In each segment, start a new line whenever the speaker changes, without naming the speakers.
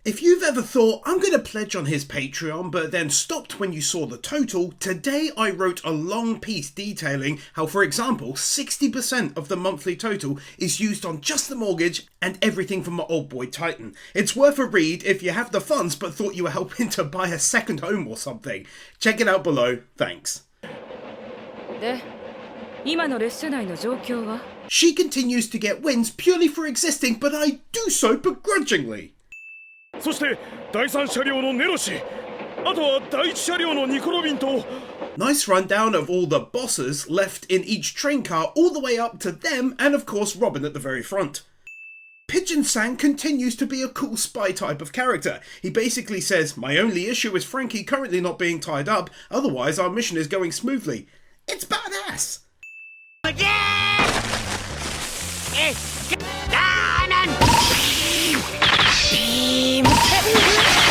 If you've ever thought, I'm going to pledge on his Patreon, but then stopped when you saw the total, today I wrote a long piece detailing how, for example, 60% of the monthly total is used on just the mortgage and everything from my old boy Titan. It's worth a read if you have the funds but thought you were helping to buy a second home or something. Check it out below. Thanks. She continues to get wins purely for existing, but I do so begrudgingly.
そして第3車両のネロシ、あとは第1車両のニコロビンと
Nice rundown of all the bosses left in each train car all the way up to them and of course Robin at the very front. Pigeon-san continues to be a cool spy type of character. He basically says, my only issue is Frankie currently not being tied up, otherwise our mission is going smoothly. It's badass!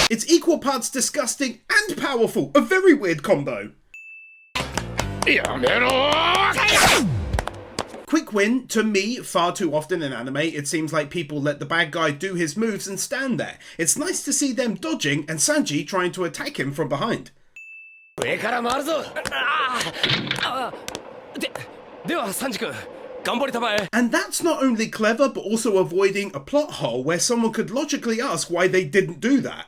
It's equal parts disgusting and powerful, a very weird combo. Quick win, to me, far too often in anime it seems like people let the bad guy do his moves and stand there. It's nice to see them dodging and Sanji trying to attack him from behind. And that's not only clever but also avoiding a plot hole where someone could logically ask why they didn't do that.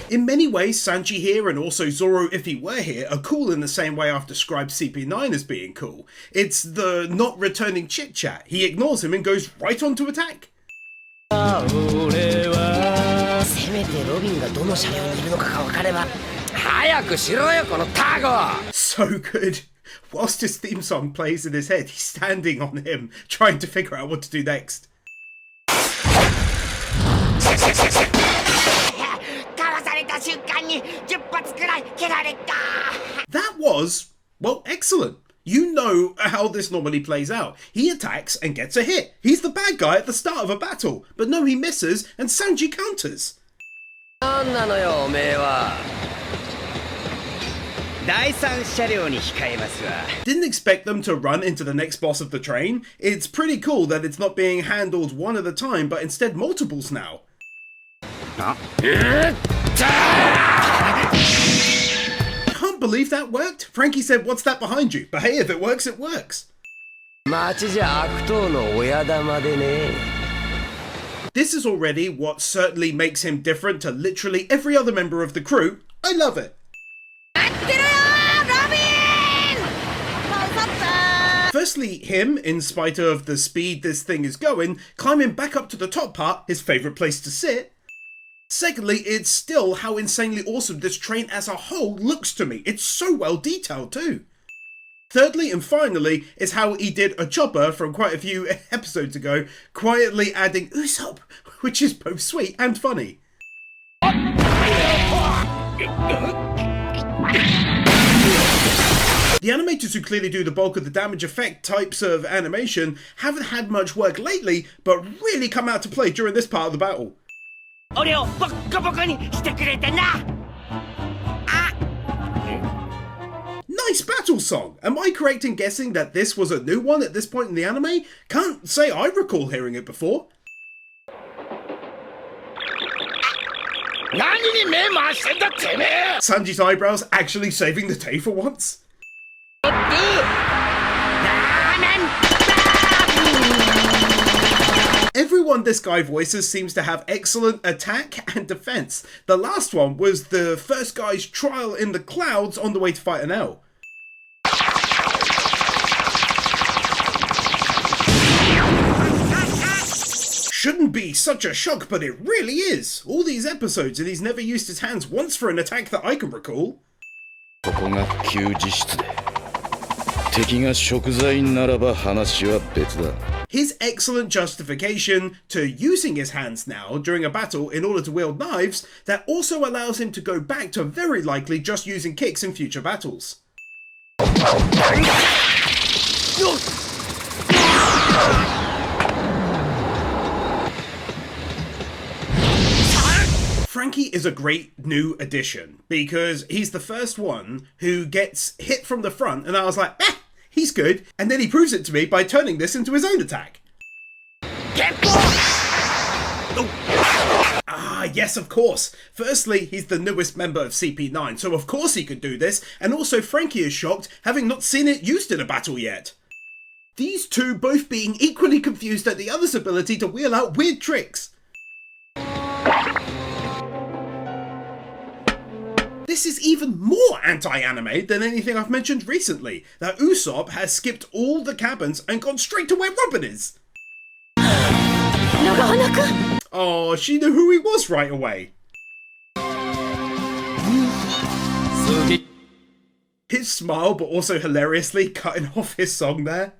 In many ways, Sanji here and also Zoro if he were here are cool in the same way I've described CP9 as being cool. It's the not returning chit chat. He ignores him and goes right on to attack. So good. Whilst his theme song plays in his head, he's standing on him, trying to figure out what to do next. That was, well, excellent. You know how this normally plays out. He attacks and gets a hit. He's the bad guy at the start of a battle. But no, he misses and Sanji counters. Didn't expect them to run into the next boss of the train. It's pretty cool that it's not being handled one at a time, but instead multiples now. Can't believe that worked. Frankie said, what's that behind you? But hey, if it works, it works. This is already what certainly makes him different to literally every other member of the crew. I love it. Firstly, him, in spite of the speed this thing is going, climbing back up to the top part, his favourite place to sit. Secondly, it's still how insanely awesome this train as a whole looks to me. It's so well detailed too. Thirdly and finally is how he did a chopper from quite a few episodes ago, quietly adding Usopp, which is both sweet and funny. The animators who clearly do the bulk of the damage effect types of animation haven't had much work lately, but really come out to play during this part of the battle. Nice battle song! Am I correct in guessing that this was a new one at this point in the anime? Can't say I recall hearing it before. Sanji's eyebrows actually saving the day for once. Everyone this guy voices seems to have excellent attack and defense. The last one was the first guy's trial in the clouds on the way to fight an L. Shouldn't be such a shock, but it really is. All these episodes and he's never used his hands once for an attack that I can recall. His excellent justification to using his hands now during a battle in order to wield knives that also allows him to go back to very likely just using kicks in future battles. Frankie is a great new addition because he's the first one who gets hit from the front and I was like, he's good. And then he proves it to me by turning this into his own attack. Ah, yes, of course. Firstly, he's the newest member of CP9, so of course he could do this, and also Frankie is shocked, having not seen it used in a battle yet. These two both being equally confused at the other's ability to wheel out weird tricks. This is even more anti-anime than anything I've mentioned recently, that Usopp has skipped all the cabins and gone straight to where Robin is. Oh, she knew who he was right away. His smile, but also hilariously cutting off his song there.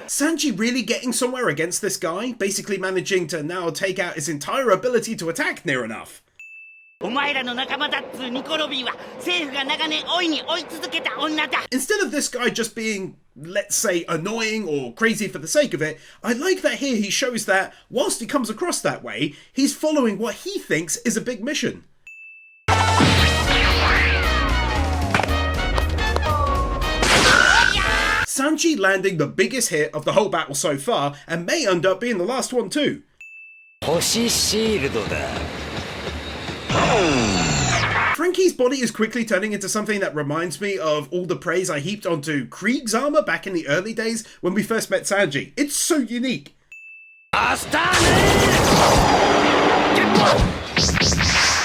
Sanji really getting somewhere against this guy, basically managing to now take out his entire ability to attack near enough. Instead of this guy just being, let's say, annoying or crazy for the sake of it, I like that here he shows that, whilst he comes across that way, he's following what he thinks is a big mission. Sanji landing the biggest hit of the whole battle so far, and may end up being the last one too. Frankie's body is quickly turning into something that reminds me of all the praise I heaped onto Krieg's armor back in the early days when we first met Sanji. It's so unique.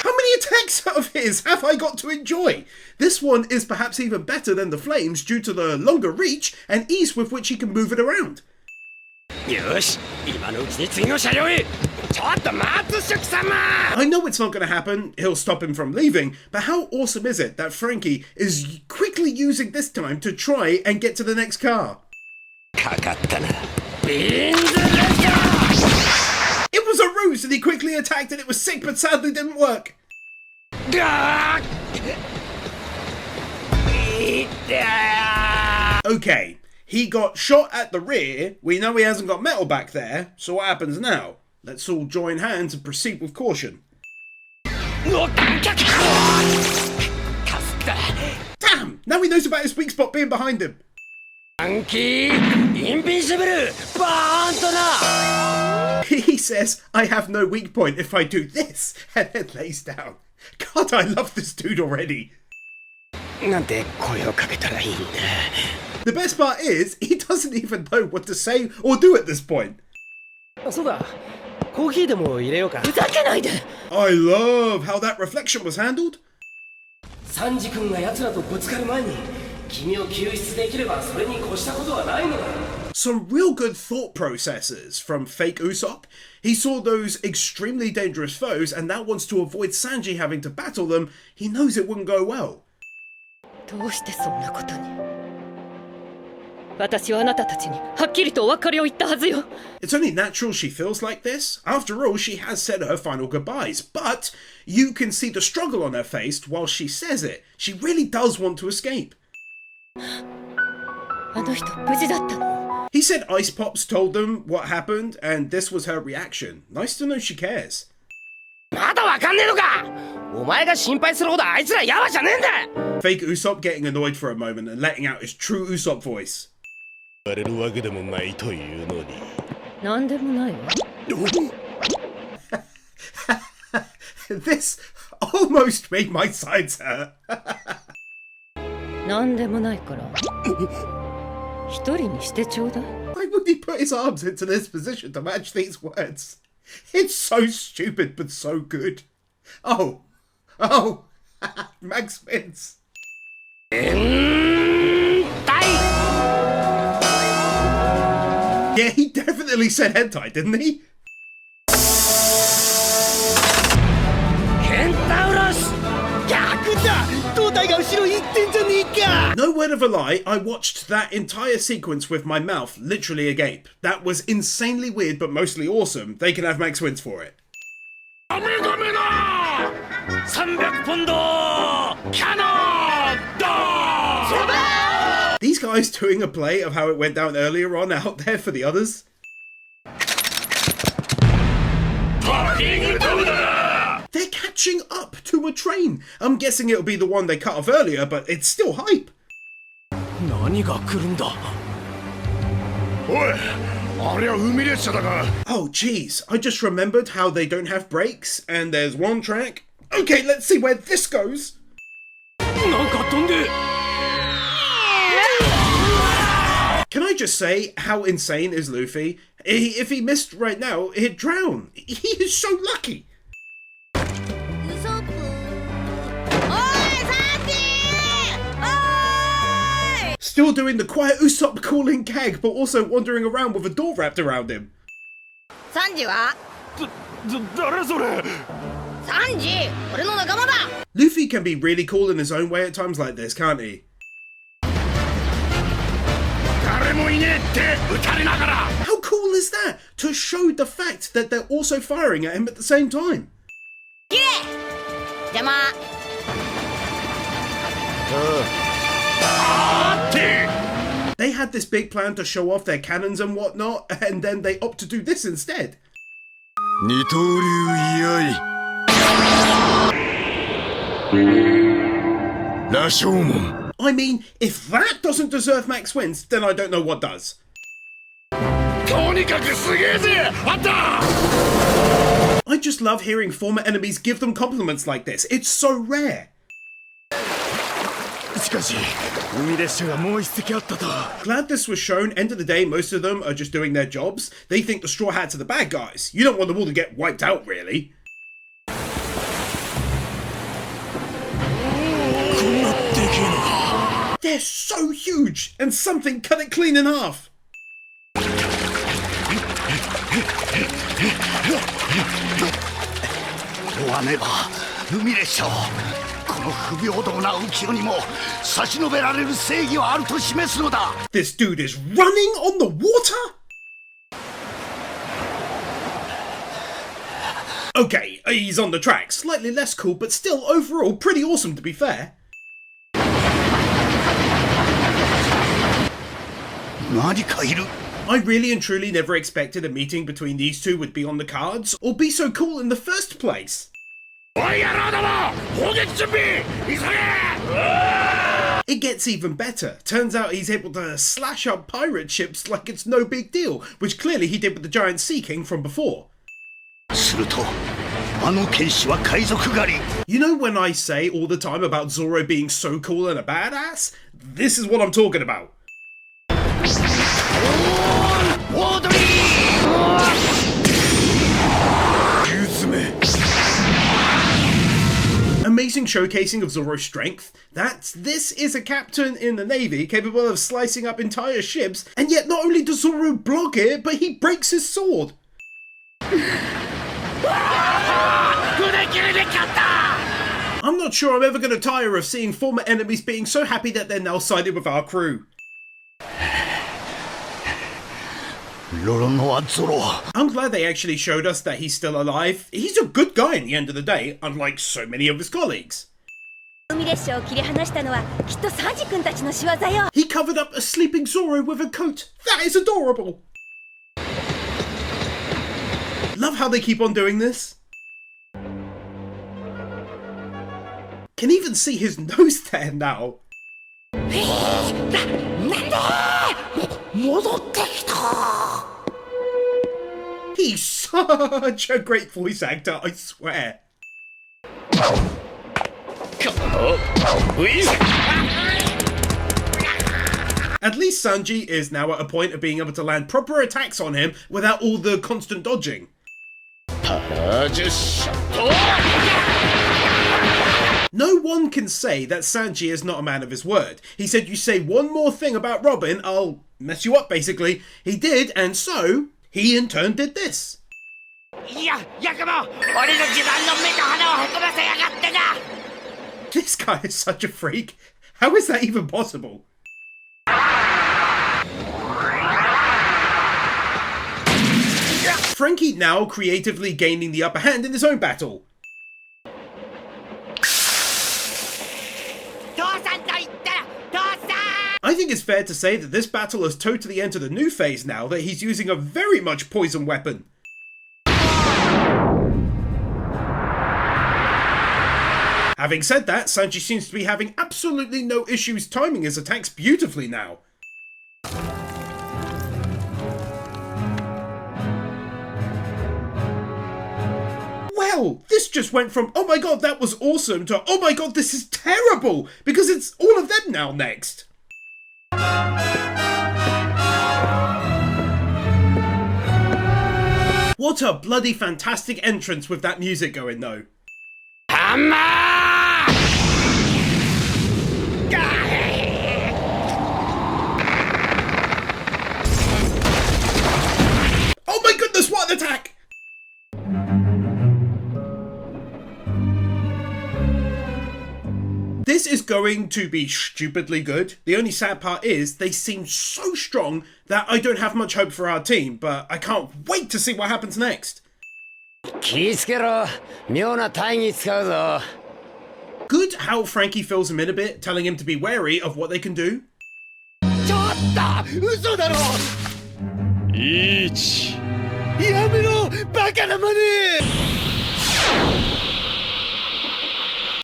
How many attacks out of his have I got to enjoy? This one is perhaps even better than the flames due to the longer reach and ease with which he can move it around. I know it's not going to happen, he'll stop him from leaving, but how awesome is it that Frankie is quickly using this time to try and get to the next car? It was a ruse and he quickly attacked and it was sick but sadly didn't work. Okay, he got shot at the rear, we know he hasn't got metal back there, so what happens now? Let's all join hands and proceed with caution. Damn! Now he knows about his weak spot being behind him. He says, I have no weak point if I do this, and then lays down. God, I love this dude already. The best part is, he doesn't even know what to say or do at this point. I love how that reflection was handled. Some real good thought processes from fake Usopp. He saw those extremely dangerous foes and now wants to avoid Sanji having to battle them. He knows it wouldn't go well. It's only natural she feels like this. After all, she has said her final goodbyes, but you can see the struggle on her face while she says it. She really does want to escape. He said Ice Pops told them what happened, and this was her reaction. Nice to know she cares. Fake Usopp getting annoyed for a moment and letting out his true Usopp voice. This almost made my sides hurt. Why would he put his arms into this position to match these words? It's so stupid but so good. Oh, Max Vince. Yeah, he definitely said hentai, didn't he? No word of a lie, I watched that entire sequence with my mouth literally agape. That was insanely weird but mostly awesome. They can have Max Wins for it. These guys doing a play of how it went down earlier on out there for the others. They're catching up to a train. I'm guessing it'll be the one they cut off earlier, but it's still hype.
何が来るんだ。おい、あれは海列車だが。
Oh jeez, I just remembered how they don't have brakes and there's one track. Okay, let's see where this goes.
なんか飛んで。
Can I just say, how insane is Luffy? If he missed right now, he'd drown. He is so lucky. Still doing the quiet Usopp calling Keg, but also wandering around with a door wrapped around him.
サンジは？
誰それ。
サンジ、俺の仲間だ。
Luffy can be really cool in his own way at times like this, can't he?
誰もいねえって撃たれながら。
How cool is that? To show the fact that they're also firing at him at the same time.
キレ！邪魔。
They had this big plan to show off their cannons and whatnot, and then they opt to do this instead.
二刀流居合。羅生門。
I mean, if that doesn't deserve max wins, then I don't know what does.
とにかくすげえぜ、あんた。
I just love hearing former enemies give them compliments like this. It's so rare.
しかし、海列車がもう一隻あったと。
Glad this was shown. End of the day, most of them are just doing their jobs. They think the Straw Hats are the bad guys. You don't want them all to get wiped out, really.
こんなでけえのか。
They're so huge, and something cut it clean in half.
追わねば海列車をこの不平等な浮世にも差し伸べられる正義はあると示すのだ。
This dude is running on the water? Okay, he's on the track. Slightly less cool, but still overall pretty awesome to be fair.
何かいる。
I really and truly never expected a meeting between these two would be on the cards, or be so cool in the first place.
おい野郎ども、砲撃準備、急げ。
It gets even better. Turns out he's able to slash up pirate ships like it's no big deal, which clearly he did with the giant Sea King from before.
するとあの剣士は海賊狩り。
You know when I say all the time about Zoro being so cool and a badass? This is what I'm talking about.
オードリー。
Amazing showcasing of Zoro's strength. This is a captain in the Navy capable of slicing up entire ships, and yet not only does Zoro block it, but he breaks his sword. I'm not sure I'm ever going to tire of seeing former enemies being so happy that they're now sided with our crew.
ロロノはゾロ。
I'm glad they actually showed us that he's still alive. He's a good guy in the end of the day, unlike so many of his colleagues.
海列車を切り離したのはきっとサンジ君たちの仕業よ。
He covered up a sleeping Zoro with a coat. That is adorable. Love how they keep on doing this. Can even see his nose there now.
戻ってきた。
He's such a great voice actor, I swear. At least Sanji is now at a point of being able to land proper attacks on him without all the constant dodging. No one can say that Sanji is not a man of his word. He said, you say one more thing about Robin, I'll mess you up, basically. He did, and so he in turn did this.
いや、ヤクモ、俺の自慢の目と鼻をへこませやがってな。
This guy is such a freak. How is that even possible? Frankie now creatively gaining the upper hand in his own battle.
父さんと言ったら父さん。
I think it's fair to say that this battle has totally entered a new phase now that he's using a very much poison weapon. Having said that, Sanji seems to be having absolutely no issues timing his attacks beautifully now. Well, this just went from, oh my god, that was awesome, to, oh my god, this is terrible, because it's all of them now next. What a bloody fantastic entrance with that music going though. Oh my goodness, what an attack! This is going to be stupidly good. The only sad part is they seem so strong that I don't have much hope for our team, but I can't wait to see what happens next. Good how Frankie fills him in a bit, telling him to be wary of what they can do.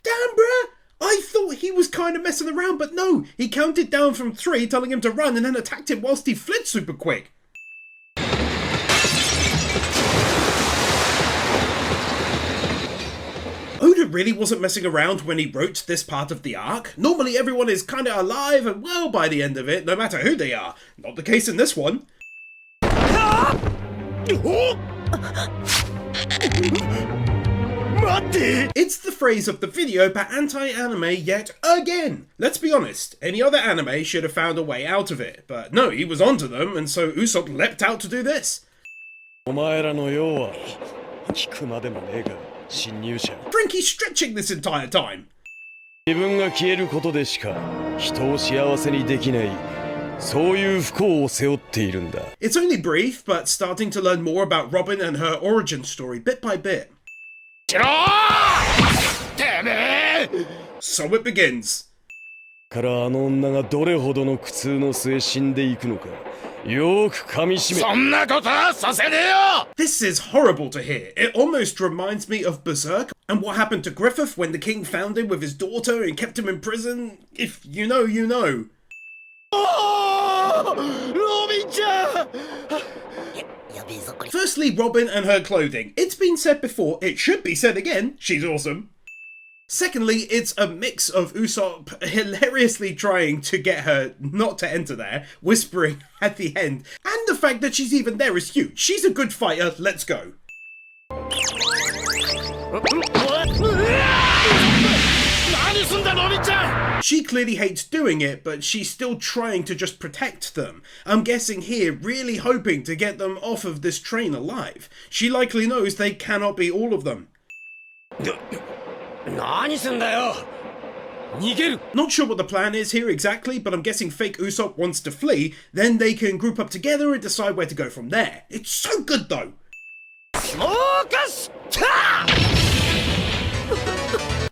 Damn, bruh! I thought he was kind of messing around, but no, he counted down from 3, telling him to run, and then attacked him whilst he fled super quick. Oda really wasn't messing around when he wrote this part of the arc. Normally everyone is kinda alive and well by the end of it, no matter who they are. Not the case in this one. It's the phrase of the video, but anti-anime yet again. Let's be honest, any other anime should have found a way out of it, but no, he was onto them, and so Usopp leapt out to do this. Frankie's stretching this entire time. It's only brief, but starting to learn more about Robin and her origin story bit by bit. So it begins. This is horrible to hear. It almost reminds me of Berserk and what happened to Griffith when the king found him with his daughter and kept him in prison. If you know, you know. Firstly, Robin and her clothing. It's been said before, it should be said again, she's awesome. Secondly, it's a mix of Usopp hilariously trying to get her not to enter there, whispering at the end, and the fact that she's even there is huge. She's a good fighter, let's go. She clearly hates doing it, but she's still trying to just protect them. I'm guessing here, really hoping to get them off of this train alive. She likely knows they cannot be all of them. Not sure what the plan is here exactly, but I'm guessing fake Usopp wants to flee, then they can group up together and decide where to go from there. It's so good though!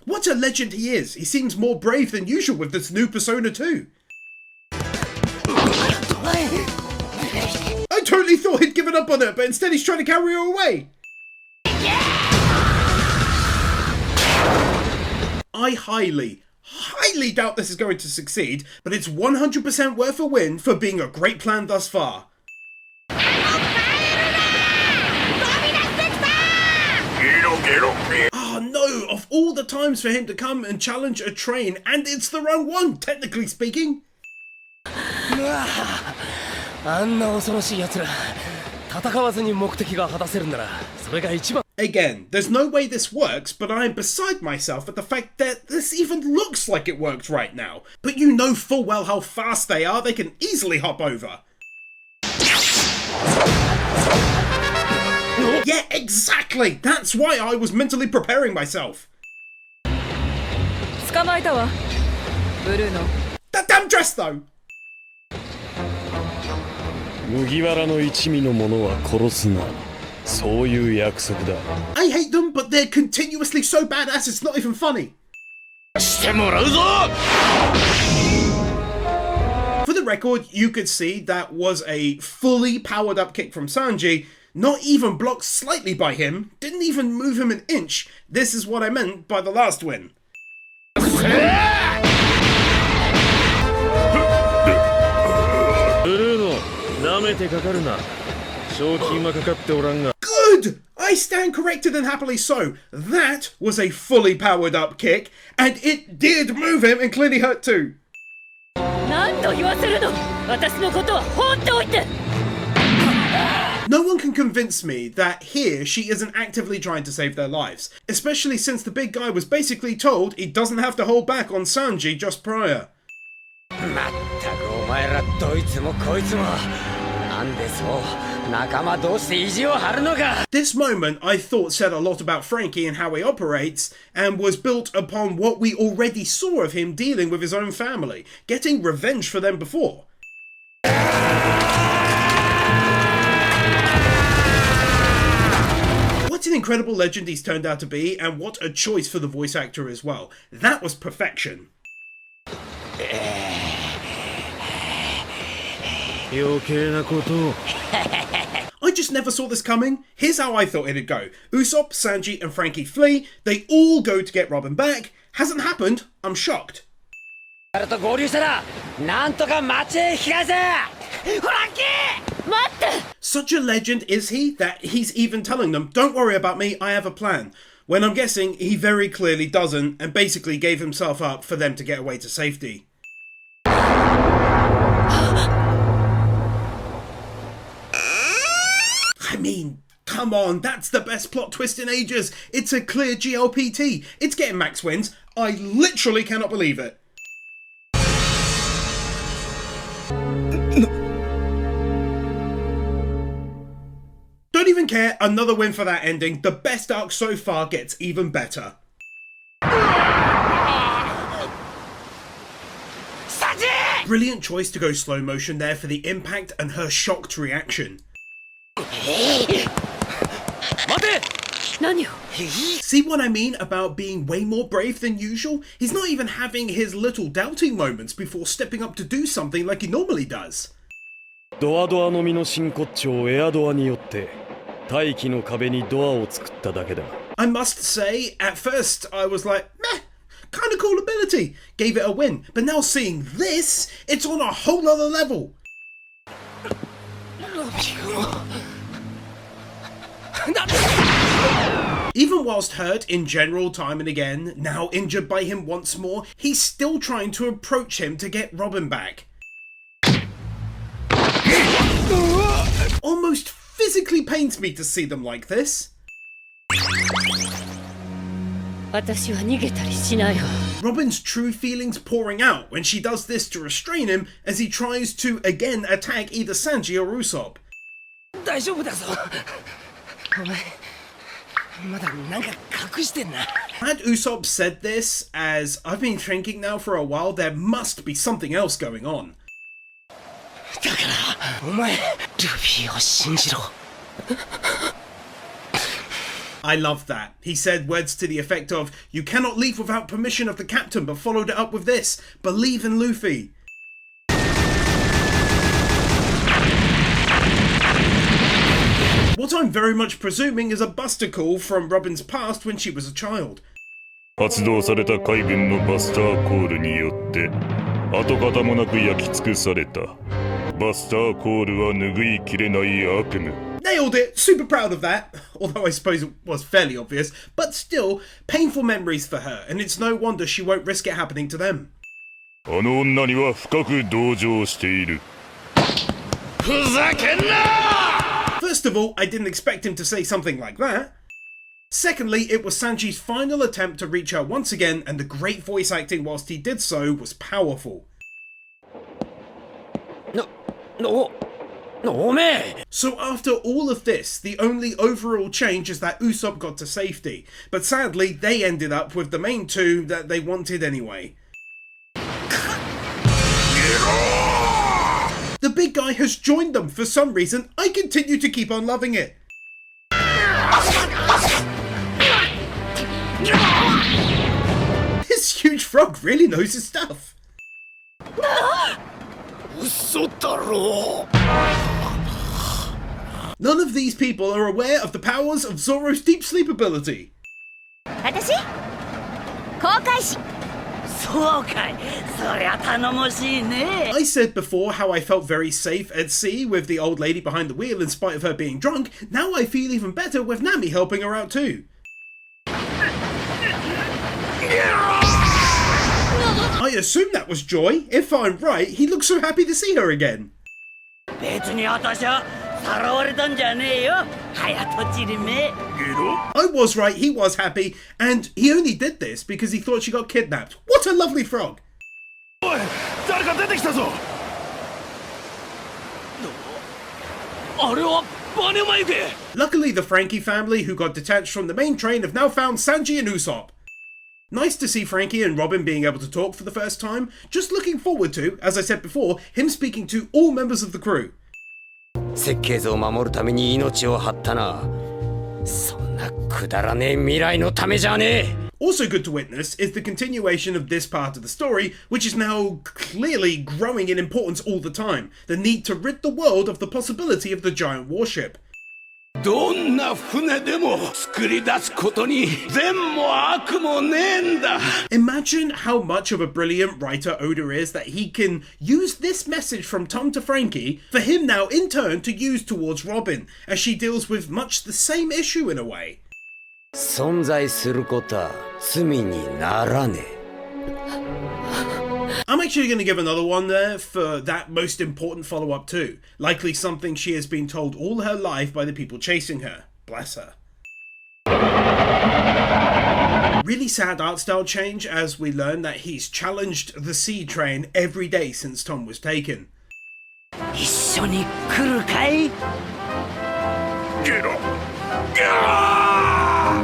What a legend he is! He seems more brave than usual with this new Persona 2. I totally thought he'd given up on her, but instead he's trying to carry her away! I highly doubt this is going to succeed, but it's 100% worth a win for being a great plan thus far. Oh no, of all the times for him to come and challenge a train, and it's the wrong one, technically speaking. Again, there's no way this works, but I'm beside myself at the fact that this even looks like it works right now. But you know full well how fast they are, they can easily hop over. Yeah, exactly! That's why I was mentally preparing myself. That damn dress though! I hate them, but they're continuously so badass it's not even funny. For the record, you could see that was a fully powered up kick from Sanji, not even blocked slightly by him, didn't even move him an inch. This is what I meant by the last win. Good! I stand corrected and happily so. That was a fully powered up kick, and it did move him and clearly hurt too.
何度言わせるの私のことは放っておいて
No one can convince me that here she isn't actively trying to save their lives, especially since the big guy was basically told he doesn't have to hold back on Sanji just prior.
まったくお前らどいつもこいつもなんでそう仲間同士で意地を張るのか
This moment, I thought, said a lot about Frankie and how he operates, and was built upon what we already saw of him dealing with his own family, getting revenge for them before. What an incredible legend he's turned out to be, and what a choice for the voice actor as well. That was perfection. I just never saw this coming. Here's how I thought it'd go. Usopp, Sanji and Frankie flee. They all go to get Robin back. Hasn't happened. I'm shocked.
誰と合流したらなんとか街へ引き返せフランキー
待って
Such a legend is he that he's even telling them, don't worry about me, I have a plan. When I'm guessing he very clearly doesn't and basically gave himself up for them to get away to safety. I mean, come on, that's the best plot twist in ages. It's a clear GLPT. It's getting max wins. I literally cannot believe it. Don't even care, another win for that ending. The best arc so far gets even better. Brilliant choice to go slow motion there for the impact and her shocked reaction. See what I mean about being way more brave than usual? He's not even having his little doubting moments before stepping up to do something like he normally does.
ドアドアのみの真骨頂エアドアによって大気の壁にドアを作っただけだ
I must say, at first I was like, meh, kind of cool ability, gave it a win, but now seeing this, it's on a whole other level. Even whilst hurt in general time and again, now injured by him once more, he's still trying to approach him to get Robin back. Almost physically pains me to see them like this.
私は逃げたりしないわ
Robin's true feelings pouring out when she does this to restrain him as he tries to again attack either Sanji or Usopp.
大丈夫だぞお前まだなんか隠してんな
Had Usopp said this, as I've been thinking now for a while, there must be something else going on.
だからお前ルフィを信じろ
I love that. He said words to the effect of, you cannot leave without permission of the captain, but followed it up with this, believe in Luffy. What I'm very much presuming is a buster call from Robin's past when she was a child.
発動された海軍のバスターコールによって跡形もなく焼き尽くされたバスターコールは拭いきれない悪夢
Nailed it! Super proud of that. Although I suppose it was fairly obvious. But still, painful memories for her, and it's no wonder she won't risk it happening to them.
あの女には深く同情している
ふざけんな
First of all, I didn't expect him to say something like that. Secondly, it was Sanji's final attempt to reach her once again, and the great voice acting whilst he did so was powerful.
No,
So after all of this, the only overall change is that Usopp got to safety, but sadly they ended up with the main two that they wanted anyway. The big guy has joined them for some reason. I continue to keep on loving it. This huge frog really knows his stuff.
嘘だろ
None of these people are aware of the powers of Zoro's deep sleep ability.
私航海士
そうかい。そりゃ頼もしいね。
I said before how I felt very safe at sea with the old lady behind the wheel in spite of her being drunk. Now I feel even better with Nami helping her out too. I assume that was Joy. If I'm right, he looks so happy to see her again.
別に私はさらわれたんじゃねえよ。早とちりめ。
I was right, he was happy, and he only did this because he thought she got kidnapped. What a lovely frog!
おい、誰か出てきたぞ。
あれはバネマユケ。
Luckily, the Frankie family who got detached from the main train have now found Sanji and Usopp. Nice to see Frankie and Robin being able to talk for the first time. Just looking forward to, as I said before, him speaking to all members of the crew.
設計図を守るために命を張ったな。そんなくだらねえ未来のためじゃねえ。
Also good to witness is the continuation of this part of the story, which is now clearly growing in importance all the time. The need to rid the world of the possibility of the giant warship.
どんな船でも作り出すことに善も悪もねえんだ。
Imagine how much of a brilliant writer Oda is that he can use this message from Tom to Frankie for him now in turn to use towards Robin, as she deals with much the same issue in a way.
存在することは罪にならねえ。
I'm actually going to give another one there for that most important follow-up too. Likely something she has been told all her life by the people chasing her. Bless her. Really sad art style change as we learn that he's challenged the sea train every day since Tom was taken.
一緒に来るかい。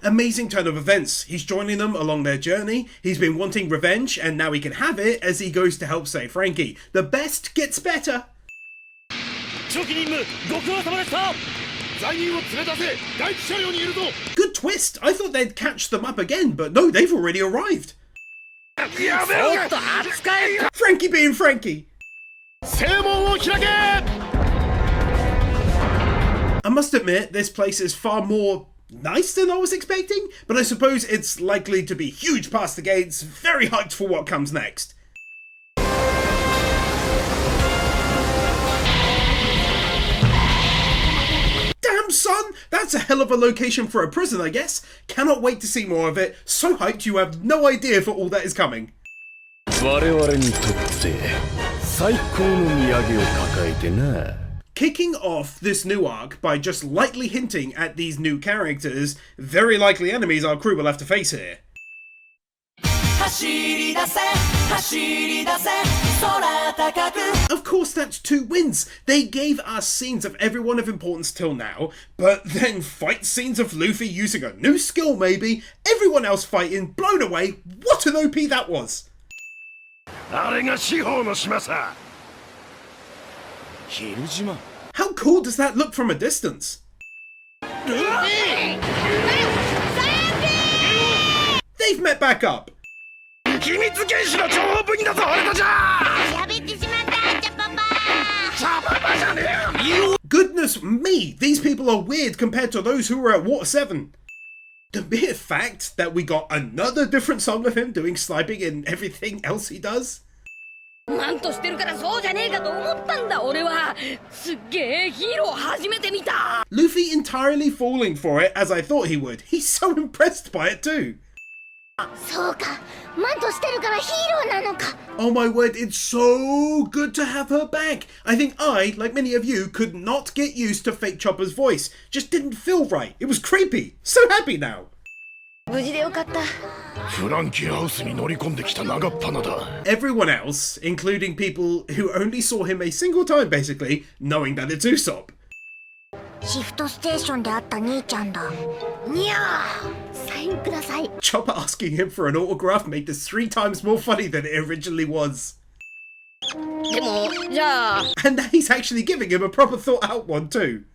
Amazing turn of events. He's joining them along their journey. He's been wanting revenge, and now he can have it as he goes to help save Frankie. The best gets better.
初期任務ご苦労様でした。罪人を連れ出せ。第一車両にいるぞ。
Good twist. I thought they'd catch them up again, but no, they've already arrived.
やめろ。
Frankie being Frankie.
正門を開け。
I must admit, this place is far more nice than I was expecting, but I suppose it's likely to be huge past the gates. Very hyped for what comes next. Damn, son! That's a hell of a location for a prison, I guess. Cannot wait to see more of it. So hyped you have no idea for all that is coming.
我々にとって最高の土産を抱えてな。
Kicking off this new arc by just lightly hinting at these new characters, very likely enemies our crew will have to face here. Of course, that's 2 wins. They gave us scenes of everyone of importance till now, but then fight scenes of Luffy using a new skill maybe, everyone else fighting, blown away. What an OP that was!
あれが司法の島さ。昼島。
How cool does that look from a distance? They've met back up.
秘密警視の情報部員だぞ俺たちは。
喋ってしまったチャパパ。
チャパパじゃねえよ。
Goodness me, these people are weird compared to those who were at Water 7. The mere fact that we got another different song of him doing sniping and everything else he does.
マントしてるからそうじゃねえかと思ったんだ俺は。すっげえヒーロー初めて見た。
Luffy entirely falling for it as I thought he would. He's so impressed by it too.
そうか、マントしてるからヒーローなのか。
Oh my word, it's so good to have her back. I think I, like many of you, could not get used to Fake Chopper's voice. Just didn't feel right. It was creepy. So happy now.
無事でよかった。
フランキーハウスに乗り込んできた長っ鼻だ。
Everyone else, including people who only saw him a single time basically, knowing that it's Usopp.
シフトステーションで会った兄ちゃんだ。にゃー、サインください。
Chopper asking him for an autograph made this 3 times more funny than it originally was.
でもじゃあ
And now he's actually giving him a proper thought out one too.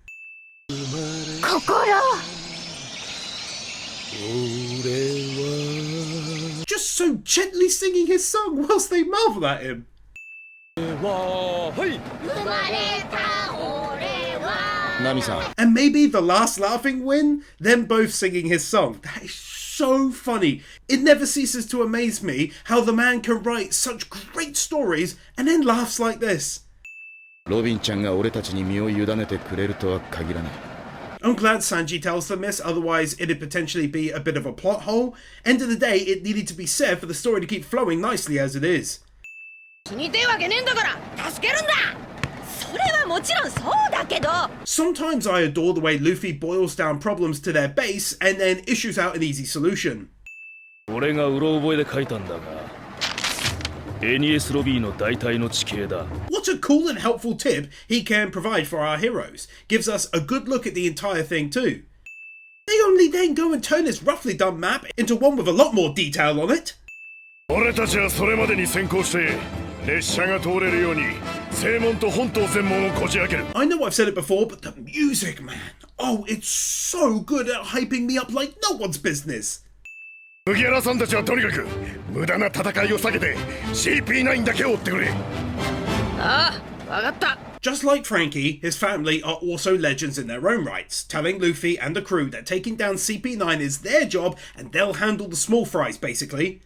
心。
Just so gently singing his song whilst they marvel at him.
生まれた俺は。
ナミさん。
And maybe the last laughing win, them both singing his song. That is so funny. It never ceases to amaze me how the man can write such great stories and then laughs like this.
ロビンちゃんが俺たちに身を委ねてくれるとは限らない。
I'm glad Sanji tells them this, otherwise it'd potentially be a bit of a plot hole. End of the day, it needed to be said for the story to keep flowing nicely as it is.
死にてえわけねえんだから助けるんだ。それはもちろんそうだけど。
Sometimes I adore the way Luffy boils down problems to their base and then issues out an easy solution.
俺がうろ覚えで書いたんだが、エニエスロビーの大体の地形だ。
What a cool and helpful tip he can provide for our heroes. Gives us a good look at the entire thing too. They only then go and turn this roughly done map into one with a lot more detail on it.
俺たちはそれまでに先行して列車が通れるように正門と本島専門をこじ開ける。
I know I've said it before, but the music, man. Oh, it's so good at hyping me up like no one's business.
麦わらさんたちはとにかく無駄な戦いを避けて CP9 だけを追ってくれ。
ああ、わかった。
Just like Frankie, his family are also legends in their own rights, telling Luffy and the crew that taking down CP9 is their job and they'll handle the small fries, basically.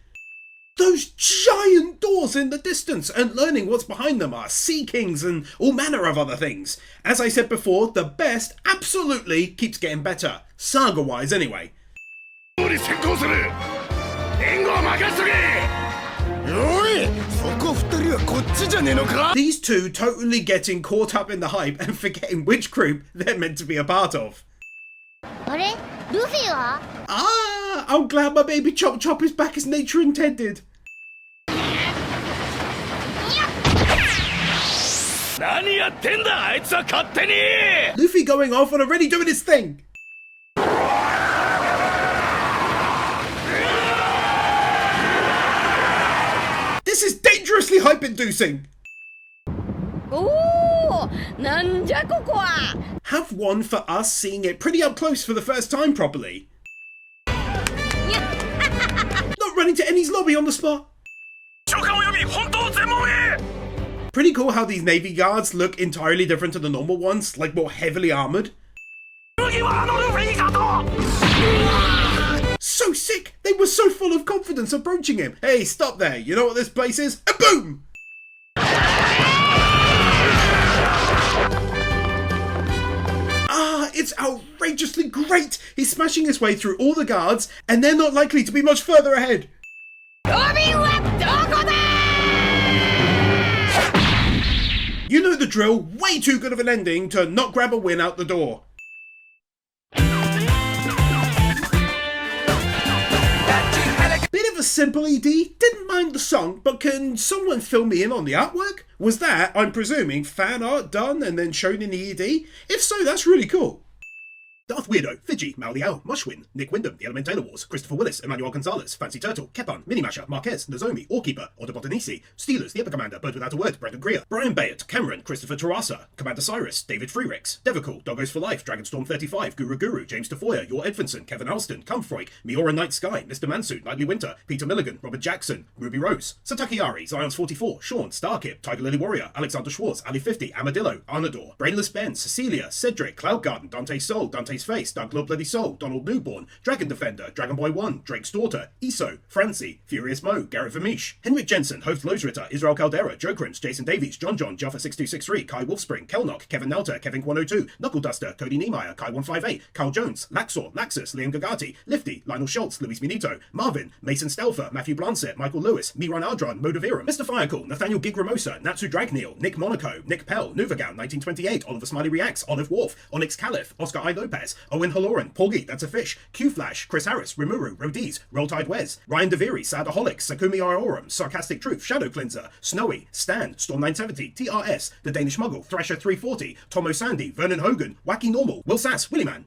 Those giant doors in the distance and learning what's behind them are Sea Kings and all manner of other things. As I said before, the best absolutely keeps getting better. Saga-wise, anyway.
先行する。援護を任せとけ。おい、そこ二人はこっちじゃねえのか。
These two totally getting caught up in the hype and forgetting which group they're meant to be a part of.
あれルフィは
Ah, I'm glad my baby Chop Chop is back as nature intended.
何やってんだ、あいつは勝手に。
Luffy going off and already doing his thing. This is dangerously hype-inducing.
おお、なんじゃここは。
Have one for us seeing it pretty up close for the first time properly. Not running to Eni's lobby on the spot.
召喚および本島専門へ。
Pretty cool how these navy guards look entirely different to the normal ones, like more heavily armored.
麦わらのルフィかと。
So sick! They were so full of confidence approaching him. Hey, stop there. You know what this place is? And boom! Ah, it's outrageously great! He's smashing his way through all the guards, and they're not likely to be much further ahead.
ロビンはどこだ。
You know the drill. Way too good of an ending to not grab a win out the door. Bit of a simple ED, didn't mind the song, but can someone fill me in on the artwork? Was that, I'm presuming, fan art done and then shown in the ED? If so, that's really cool. Darth Weirdo, Fiji, Mal Liao, Mushwin, Nick Wyndham, The Elementator Wars, Christopher Willis, Emmanuel Gonzalez, Fancy Turtle, Kepan, Minimasher, Marquez, Nozomi, Orkeeper, Otobotanisi, Steelers, The Epic Commander, Bird Without a Word, Brendan Greer, Brian Bayard, Cameron, Christopher Tarasa, Commander Cyrus, David Freerix, Devicool, Doggos for Life, Dragonstorm 35, Guru, James Defoyer, Yor Edvinson, Kevin Alston, Cumfroig, Miura Night Sky, Mr. Mansu, Nightly Winter, Peter Milligan, Robert Jackson, Ruby Rose, Sataki Ari, Zions 44, Sean, Starkip, Tiger Lily Warrior, Alexander Schwartz, Ali 50, Amadillo, Arnador, Brainless Ben, Cecilia, Cedric, Cloud Garden, Dante's Soul, Dante's Face, Doug Lord Bloody Soul, Donald Newborn, Dragon Defender, Dragon Boy 1, Drake's Daughter, Iso, Francie, Furious Mo, Garrett Vermeesh, Henrik Jensen, Host Losritter, Israel Caldera, Jokerins, Jason Davies, John, Jaffa 6263, Kai Wolfspring, Kelnock, Kevin Nelter, Kevin 102, Knuckle Duster, Cody Niemeyer, Kai 158, Carl Jones, Laxor, Laxus, Liam Gagati, Lifty, Lionel Schultz, Luis Minito, Marvin, Mason Stelfer, Matthew Blancet, Michael Lewis, Miran Ardron, Modaviram, Mr. Firecool, Nathaniel Gigramosa, Natsu Dragneel, Nick Monaco, Nick Pell, Nuvagown 1928, Oliver Smiley Reacts, Olive Wharf, Onyx Caliph, Oscar I. Lopez, Owen Halloran, Porgy, That's a Fish, Q-Flash, Chris Harris, Rimuru, Rodies, Roll Tide Wes, Ryan DeViri, Sadaholic, Sakumi Aorum, Sarcastic Truth, Shadow Cleanser, Snowy, Stan, Storm 970, TRS, The Danish Muggle, Thrasher 340, Tomo Sandy, Vernon Hogan, Wacky Normal, Will Sass, Willyman.